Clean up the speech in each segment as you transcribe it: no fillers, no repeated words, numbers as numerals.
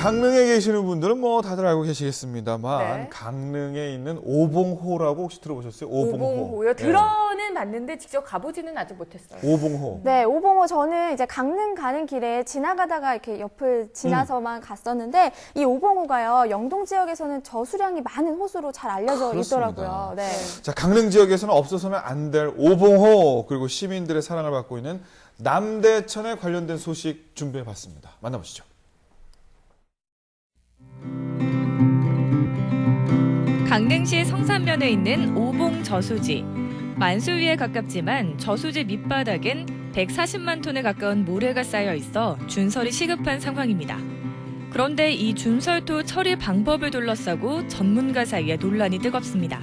강릉에 계시는 분들은 뭐 다들 알고 계시겠습니다만 네. 강릉에 있는 오봉호라고 혹시 들어보셨어요? 오봉호요? 네. 들어는 봤는데 직접 가보지는 아직 못했어요. 오봉호. 네, 오봉호 저는 이제 강릉 가는 길에 지나가다가 이렇게 옆을 지나서만 갔었는데 이 오봉호가요 영동 지역에서는 저수량이 많은 호수로 잘 알려져 그렇습니다. 있더라고요. 네. 자, 강릉 지역에서는 없어서는 안 될 오봉호 그리고 시민들의 사랑을 받고 있는 남대천에 관련된 소식 준비해봤습니다. 만나보시죠. 강릉시 성산면에 있는 오봉 저수지. 만수위에 가깝지만 저수지 밑바닥엔 140만 톤에 가까운 모래가 쌓여 있어 준설이 시급한 상황입니다. 그런데 이 준설토 처리 방법을 둘러싸고 전문가 사이에 논란이 뜨겁습니다.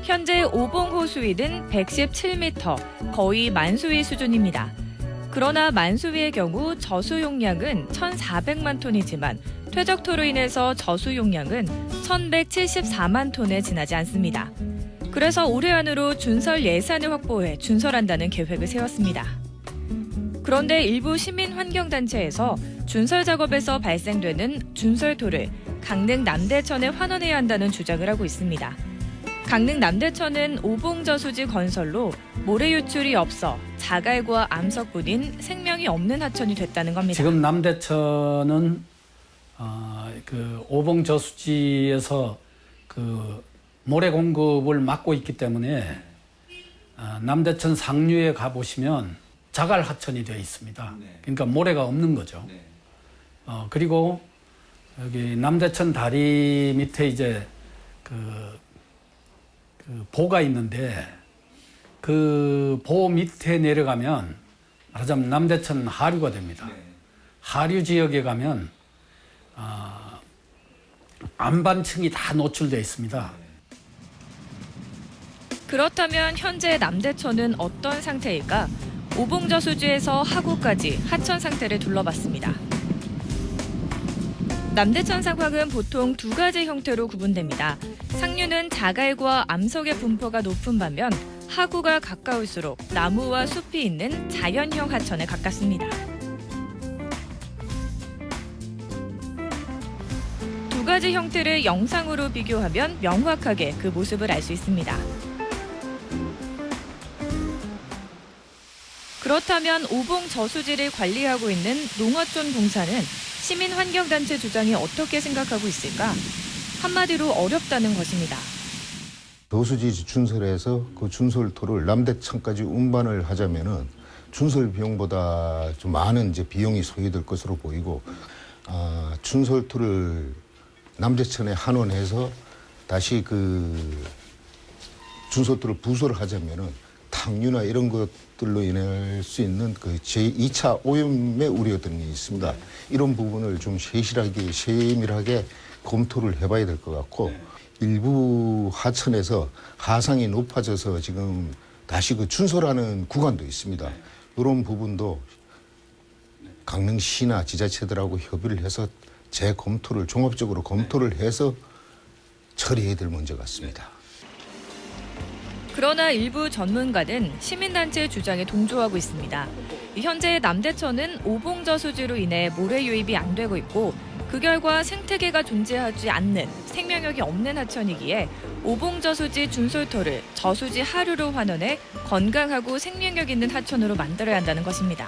현재 오봉호 수위는 117m, 거의 만수위 수준입니다. 그러나 만수위의 경우 저수 용량은 1,400만 톤이지만 퇴적토로 인해서 저수 용량은 1,174만 톤에 지나지 않습니다. 그래서 올해 안으로 준설 예산을 확보해 준설한다는 계획을 세웠습니다. 그런데 일부 시민환경단체에서 준설 작업에서 발생되는 준설토를 강릉 남대천에 환원해야 한다는 주장을 하고 있습니다. 강릉 남대천은 오봉저수지 건설로 모래 유출이 없어 자갈과 암석뿐인 생명이 없는 하천이 됐다는 겁니다. 지금 남대천은 그 오봉저수지에서 그 모래 공급을 막고 있기 때문에 남대천 상류에 가보시면 자갈 하천이 되어 있습니다. 그러니까 모래가 없는 거죠. 그리고 여기 남대천 다리 밑에 이제 그 보가 있는데 그 보 밑에 내려가면 말하자면 남대천 하류가 됩니다. 하류 지역에 가면 안반층이 다 노출되어 있습니다. 그렇다면 현재 남대천은 어떤 상태일까? 오봉저수지에서 하구까지 하천 상태를 둘러봤습니다. 남대천 상황은 보통 두 가지 형태로 구분됩니다. 상류는 자갈과 암석의 분포가 높은 반면 하구가 가까울수록 나무와 숲이 있는 자연형 하천에 가깝습니다. 두 가지 형태를 영상으로 비교하면 명확하게 그 모습을 알 수 있습니다. 그렇다면 오봉 저수지를 관리하고 있는 농어촌 공사는 시민환경단체 주장이 어떻게 생각하고 있을까? 한마디로 어렵다는 것입니다. 저수지 준설에서 그 준설토를 남대천까지 운반을 하자면은 준설 비용보다 좀 많은 이제 비용이 소요될 것으로 보이고, 준설토를 남대천에 환원해서 다시 그 준설토를 부설을 하자면은 탕류나 이런 것들로 인할 수 있는 그 제2차 오염의 우려들이 있습니다. 이런 부분을 좀 세밀하게 검토를 해봐야 될 것 같고, 일부 하천에서 하상이 높아져서 지금 다시 그 준설하는 구간도 있습니다. 이런 부분도 강릉시나 지자체들하고 협의를 해서 종합적으로 검토를 해서 처리해야 될 문제 같습니다. 그러나 일부 전문가는 시민단체의 주장에 동조하고 있습니다. 현재 남대천은 오봉저수지로 인해 모래 유입이 안 되고 있고 그 결과 생태계가 존재하지 않는 생명력이 없는 하천이기에 오봉저수지 준설토를 저수지 하류로 환원해 건강하고 생명력 있는 하천으로 만들어야 한다는 것입니다.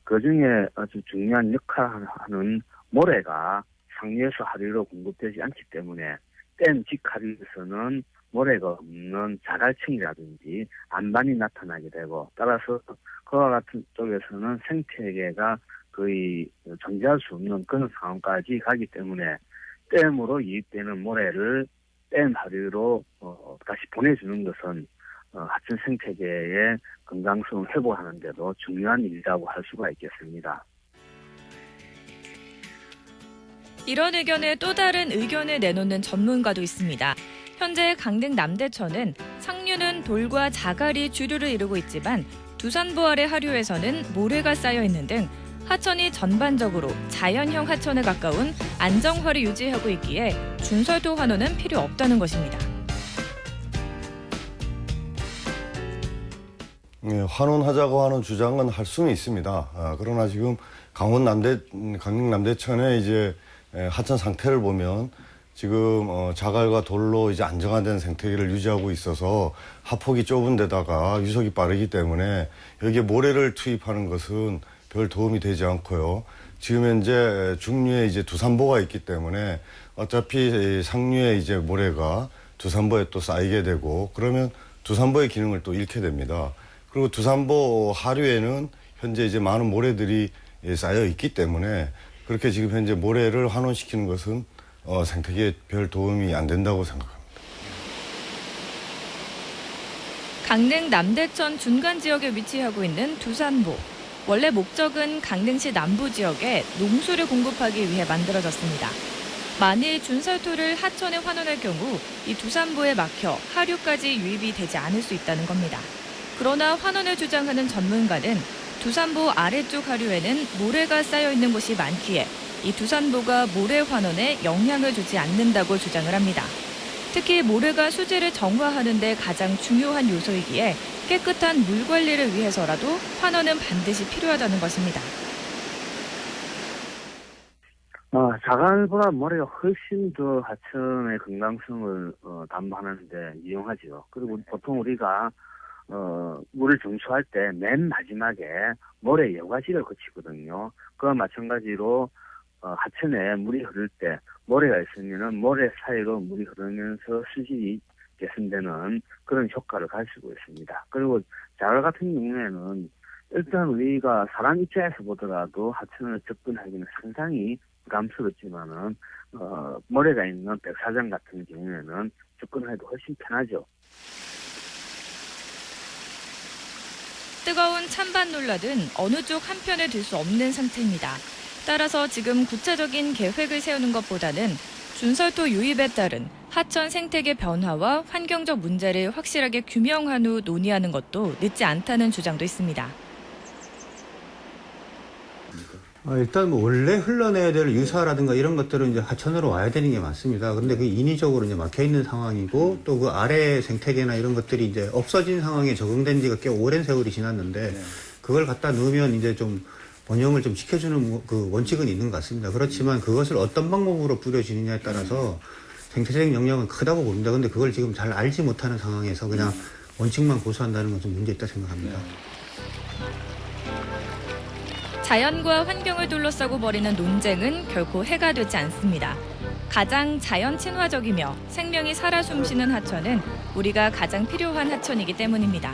그중에 아주 중요한 역할을 하는 모래가 상류에서 하류로 공급되지 않기 때문에 댐 직하류에서는 모래가 없는 자갈층이라든지 안반이 나타나게 되고, 따라서 그와 같은 쪽에서는 생태계가 거의 존재할 수 없는 그런 상황까지 가기 때문에 댐으로 유입되는 모래를 댐 하류로 다시 보내주는 것은 하천 생태계의 건강성을 회복하는 데도 중요한 일이라고 할 수가 있겠습니다. 이런 의견에 또 다른 의견을 내놓는 전문가도 있습니다. 현재 강릉 남대천은 상류는 돌과 자갈이 주류를 이루고 있지만 두산보 아래 하류에서는 모래가 쌓여 있는 등 하천이 전반적으로 자연형 하천에 가까운 안정화를 유지하고 있기에 준설도 환원은 필요 없다는 것입니다. 예, 환원하자고 하는 주장은 할 수는 있습니다. 그러나 지금 강릉 남대천의 이제 하천 상태를 보면 지금 자갈과 돌로 이제 안정화된 생태계를 유지하고 있어서 하폭이 좁은 데다가 유속이 빠르기 때문에 여기에 모래를 투입하는 것은 별 도움이 되지 않고요. 지금 현재 중류에 이제 두산보가 있기 때문에 어차피 상류에 이제 모래가 두산보에 또 쌓이게 되고 그러면 두산보의 기능을 또 잃게 됩니다. 그리고 두산보 하류에는 현재 이제 많은 모래들이 쌓여 있기 때문에 그렇게 지금 현재 모래를 환원시키는 것은 생태계에 별 도움이 안 된다고 생각합니다. 강릉 남대천 중간 지역에 위치하고 있는 두산보. 원래 목적은 강릉시 남부 지역에 농수를 공급하기 위해 만들어졌습니다. 만일 준설토를 하천에 환원할 경우 이 두산보에 막혀 하류까지 유입이 되지 않을 수 있다는 겁니다. 그러나 환원을 주장하는 전문가는 두산보 아래쪽 하류에는 모래가 쌓여 있는 곳이 많기에 이 두산보가 모래 환원에 영향을 주지 않는다고 주장을 합니다. 특히 모래가 수질을 정화하는 데 가장 중요한 요소이기에 깨끗한 물 관리를 위해서라도 환원은 반드시 필요하다는 것입니다. 자갈보다 모래가 훨씬 더 하천의 건강성을 담보하는데 이용하죠. 그리고 보통 우리가 물을 정수할 때 맨 마지막에 모래 여과지를 거치거든요. 그와 마찬가지로 하천에 물이 흐를 때 모래가 있으면은 모래 사이로 물이 흐르면서 수질이 개선되는 그런 효과를 가지고 있습니다. 그리고 자갈 같은 경우에는 일단 우리가 사람 입장에서 보더라도 하천을 접근하기는 상당히 부담스럽지만은 모래가 있는 백사장 같은 경우에는 접근하기도 훨씬 편하죠. 뜨거운 찬반 논란은 어느 쪽 한편에 들 수 없는 상태입니다. 따라서 지금 구체적인 계획을 세우는 것보다는 준설토 유입에 따른 하천 생태계 변화와 환경적 문제를 확실하게 규명한 후 논의하는 것도 늦지 않다는 주장도 있습니다. 일단 뭐 원래 흘러내야 될 유사라든가 이런 것들은 이제 하천으로 와야 되는 게 맞습니다. 그런데 그 인위적으로 이제 막혀 있는 상황이고 또 그 아래 생태계나 이런 것들이 이제 없어진 상황에 적응된 지가 꽤 오랜 세월이 지났는데 그걸 갖다 넣으면 이제 좀 번영을 좀 시켜주는 그 원칙은 있는 것 같습니다. 그렇지만 그것을 어떤 방법으로 뿌려지느냐에 따라서 생태적 영향은 크다고 봅니다. 근데 그걸 지금 잘 알지 못하는 상황에서 그냥 원칙만 고수한다는 건 좀 문제 있다 생각합니다. 자연과 환경을 둘러싸고 벌이는 논쟁은 결코 해가 되지 않습니다. 가장 자연 친화적이며 생명이 살아 숨쉬는 하천은 우리가 가장 필요한 하천이기 때문입니다.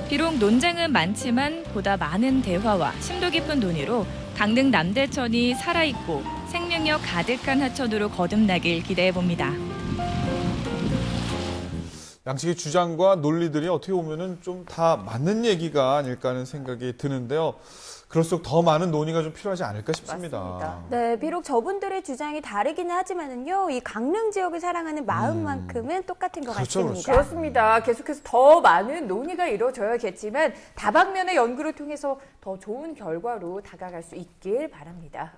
비록 논쟁은 많지만 보다 많은 대화와 심도 깊은 논의로 강릉 남대천이 살아있고 생명력 가득한 하천으로 거듭나길 기대해봅니다. 양측의 주장과 논리들이 어떻게 보면은 좀 다 맞는 얘기가 아닐까 하는 생각이 드는데요. 그럴수록 더 많은 논의가 좀 필요하지 않을까 싶습니다. 맞습니다. 네, 비록 저분들의 주장이 다르기는 하지만은요, 이 강릉 지역을 사랑하는 마음만큼은 똑같은 것 그렇죠, 같습니다. 그렇습니다. 계속해서 더 많은 논의가 이루어져야겠지만 다방면의 연구를 통해서 더 좋은 결과로 다가갈 수 있길 바랍니다.